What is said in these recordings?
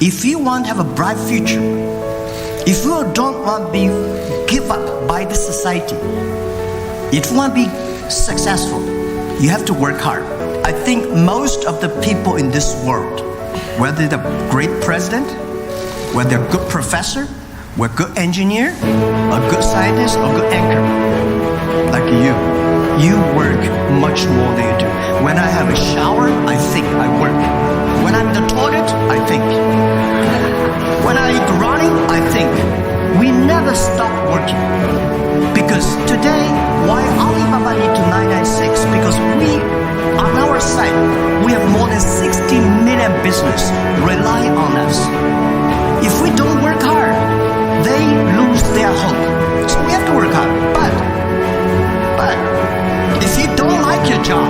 If you want to have a bright future, if you don't want to be given up by the society, if you want to be successful, you have to work hard. I think most of the people in this world, whether they're a great president, whether they're a good professor, or a good engineer, a good scientist, or a good anchor, like you work much more than you do. When I have a shower, I think I work. When I'm in the toilet, I think. When I eat running, I think. We never stop working. Because today, why Alibaba need to 996? Because we, on our side, we have more than 60 million business relying on us. If we don't work hard, they lose their hope. So we have to work hard. But if you don't like your job,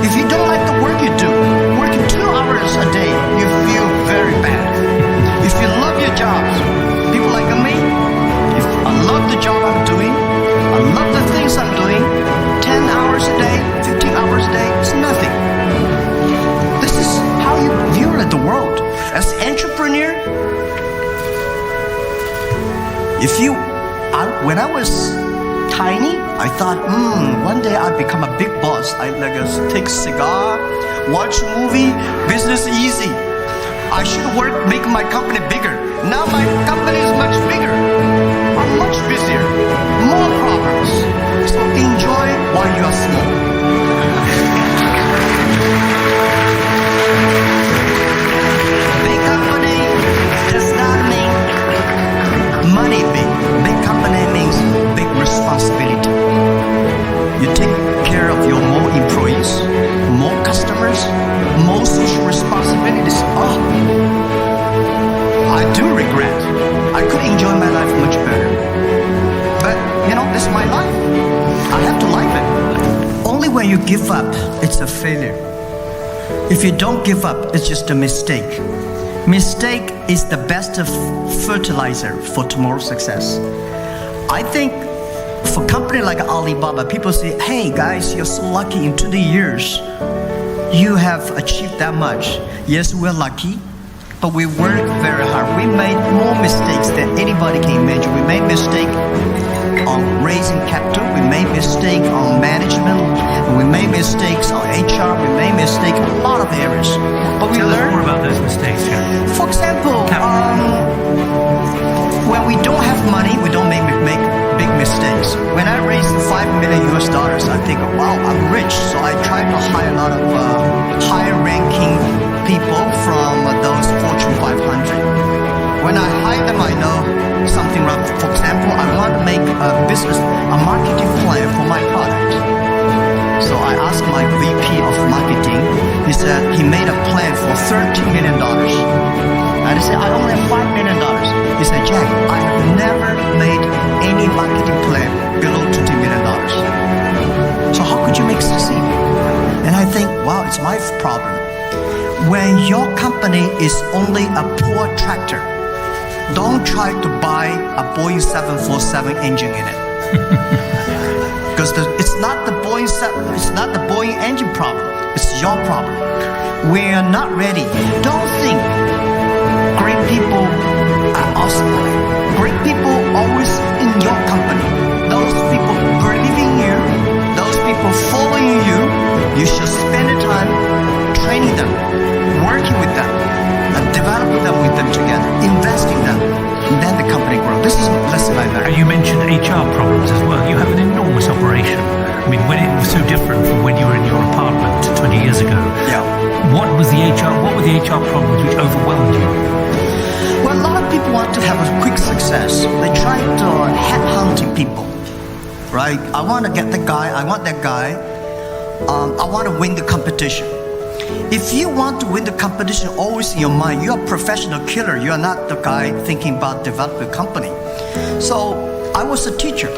if you don't like the work you do, working 2 hours a day, you feel very bad. If you love your jobs, people like me, if I love the job I'm doing, I love the things I'm doing, 10 hours a day, 15 hours a day, it's nothing. This is how you view the world. As an entrepreneur, when I was tiny, I thought, one day I'll become a big boss. I take a cigar, watch a movie, business easy. I should make my company bigger. Now my company is much bigger. I'm much busier. More problems. So enjoy while you are small. Big company does not mean money big. Big company means big responsibility. You take care of your more employees, more customers, more social responsibilities. I do regret. I could enjoy my life much better. But, this is my life. I have to live it. Only when you give up, it's a failure. If you don't give up, it's just a mistake. Mistake is the best fertilizer for tomorrow's success. I think for a company like Alibaba, people say, hey guys, you're so lucky in 20 years. You have achieved that much. Yes, we're lucky, but we work very hard. We made more mistakes than anybody can imagine. We made mistake on raising capital. We made mistake on management. We made mistakes on HR. We made mistake in a lot of areas. But we learned more about those mistakes. Yeah. For example, when we don't have money, we don't make big mistakes. When I raised $5 million, I think, wow, I'm rich. So I try to hire a lot of high-ranking people from those Fortune 500. When I hire them, I know something wrong. For example, I want to make a marketing plan for my product. So I asked my VP of marketing. He said he made a plan for $13 million. And I said, I only have $5 million. He said, Jack, I have never made any marketing plan below $20 million. So how could you make succeed? And I think, wow, it's my problem. When your company is only a poor tractor, don't try to buy a Boeing 747 engine in it. Because it's not the Boeing engine problem. It's your problem. We're not ready. Don't think great people are awesome. Great people always in your company. Those people believe in you. Those people following you. You should spend the time training them, working with them, and developing them with them together, investing them. And then the company grows. This is a lesson I learned. And you mentioned HR problems as well. You have an enormous operation. I mean, when it was so different from when you were in your apartment 20 years ago. Yeah. What were the HR problems which overwhelmed you? Well, a lot of people want to have a quick success. They try to headhunting people, right? I want to get the guy. I want that guy. I want to win the competition. If you want to win the competition always in your mind, you're a professional killer. You're not the guy thinking about developing a company. So I was a teacher.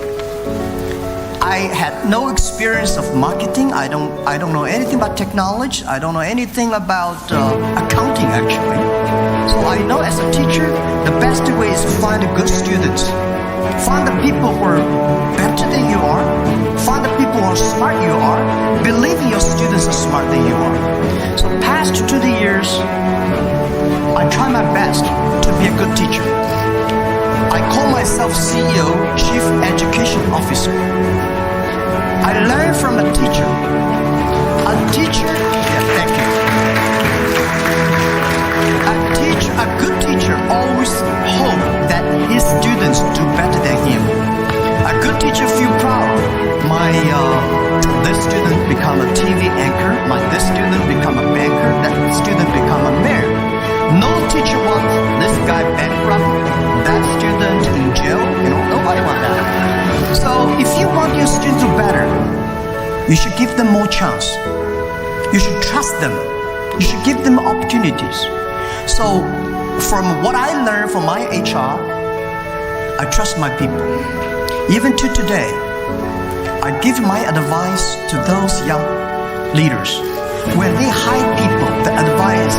I had no experience of marketing. I don't know anything about technology. I don't know anything about accounting actually. So I know as a teacher, the best way is to find the good students. Find the people who are better than you are. Find the people who are smart you are. Believe in your students are smart than you are. So past 20 years, I try my best to be a good teacher. I call myself CEO, Chief Education Officer. I learn from a teacher. A teacher, yeah, thank you. A good teacher always hope that his students do better than him. A good teacher feel proud. This student become a TV anchor. This student become a banker. That student become a mayor. No teacher wants this guy bankrupt, that student in jail. Nobody wants that. So if you want your students to do better, you should give them more chance. You should trust them. You should give them opportunities. So from what I learned from my HR, I trust my people. Even to today, I give my advice to those young leaders. When they hire people, the advice,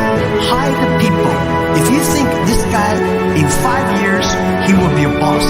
hire the people. If you think this guy, in 5 years, he will be a boss,